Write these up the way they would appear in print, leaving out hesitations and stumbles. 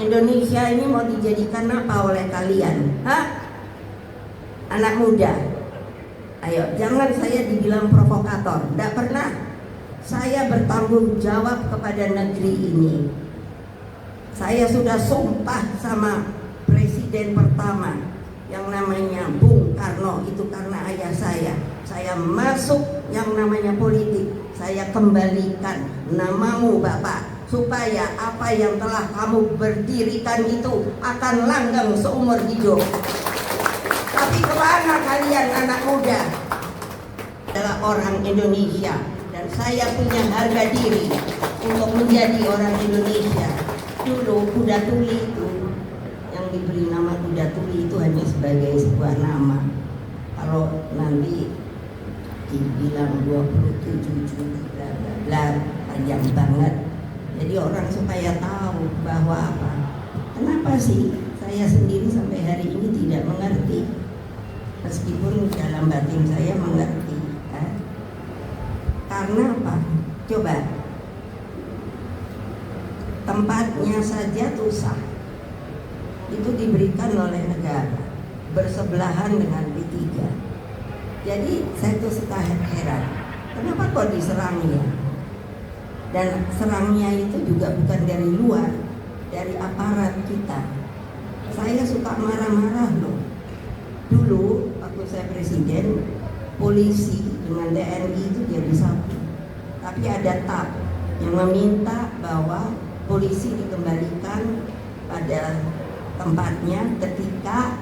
Indonesia ini mau dijadikan apa oleh kalian? Hah? Anak muda, ayo jangan saya dibilang provokator. Tidak pernah. Saya bertanggung jawab kepada negeri ini. Saya sudah sumpah sama presiden pertama yang namanya Bung Karno, itu karena ayah saya. Saya masuk yang namanya politik, saya kembalikan namamu Bapak, supaya apa yang telah kamu berdirikan itu akan langgeng seumur hidup. Tapi kemana kalian anak muda? Adalah orang Indonesia, dan saya punya harga diri untuk menjadi orang Indonesia. Dulu kuda tuli itu, yang diberi nama kuda tuli itu hanya sebagai sebuah nama. Kalau nanti dibilang 27 bla bla bla, panjang banget. Jadi orang supaya tahu bahwa apa? Kenapa sih saya sendiri sampai hari ini tidak mengerti, meskipun dalam batin saya mengerti. Karena apa? Coba, tempatnya saja Tusa itu diberikan oleh negara bersebelahan dengan P3. Jadi saya tuh suka heran, kenapa kok diserang ya? Dan serangnya itu juga bukan dari luar, dari aparat kita. Saya suka marah-marah loh. Dulu waktu saya presiden, polisi dengan TNI itu jadi satu. Tapi ada TAP yang meminta bahwa polisi dikembalikan pada tempatnya ketika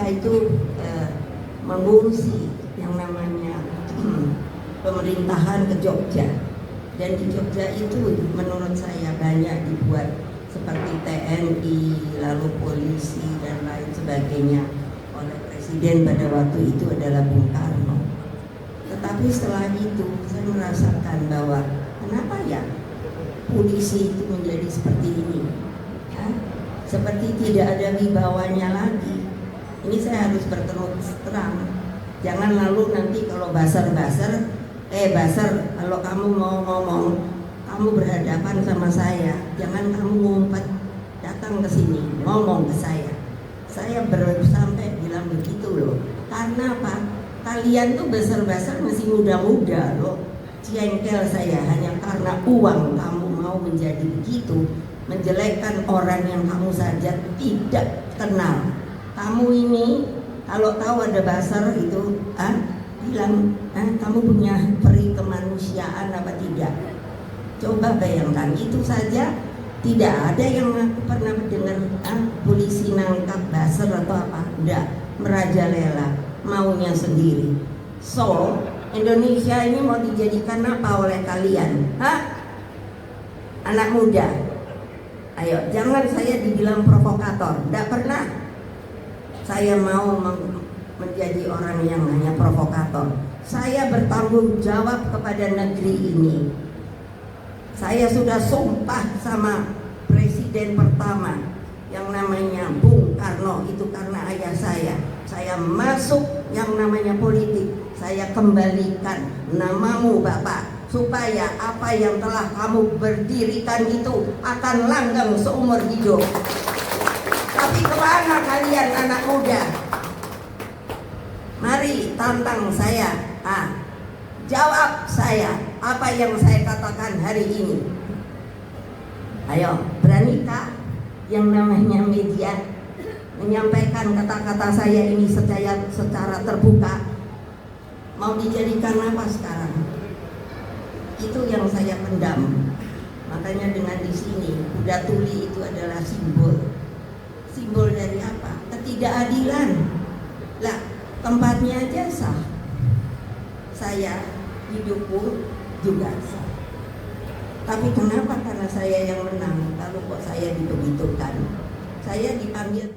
itu mengungsi yang namanya pemerintahan ke Jogja. Dan di Jogja itu menurut saya banyak dibuat seperti TNI, lalu polisi dan lain sebagainya oleh presiden pada waktu itu adalah Bung Karno. Tetapi setelah itu saya merasakan bahwa kenapa ya polisi itu menjadi seperti ini, ya? Seperti tidak ada wibawanya lagi. Ini saya harus berterus terang. Jangan lalu nanti kalau basar kalau kamu mau ngomong, kamu berhadapan sama saya, jangan kamu ngumpet datang ke sini ngomong ke saya. Saya baru sampai bilang begitu loh. Karena apa? Kalian tuh basar masih muda-muda loh. Jengkel saya hanya karena uang kamu mau menjadi begitu, menjelekkan orang yang kamu saja tidak kenal. Kamu ini kalau tahu ada basar itu, bilang, kamu punya peri kemanusiaan apa tidak? Coba bayangkan, itu saja tidak ada yang aku pernah mendengar polisi nangkap basar atau apa. Enggak, merajalela, maunya sendiri. So, Indonesia ini mau dijadikan apa oleh kalian? Hah? Anak muda, ayo jangan saya dibilang provokator. Tidak pernah saya mau menjadi orang yang hanya provokator. Saya bertanggung jawab kepada negeri ini. Saya sudah sumpah sama presiden pertama yang namanya Bung Karno, itu karena ayah saya. Saya masuk yang namanya politik, saya kembalikan namamu Bapak, supaya apa yang telah kamu berdirikan itu akan langgeng seumur hidup. Tapi kemana kalian anak muda? Mari tantang saya, jawab saya apa yang saya katakan hari ini. Ayo, beranikah yang namanya media menyampaikan kata-kata saya ini secara terbuka? Mau dijadikan apa sekarang? Itu yang saya pendam. Makanya dengan di sini kuda tuli itu adalah simbol dari apa? Ketidakadilan. Lah, tempatnya aja sah. Saya hidupku juga sah. Tapi kenapa karena saya yang menang, lalu kok saya dibegitukan? Saya dipanggil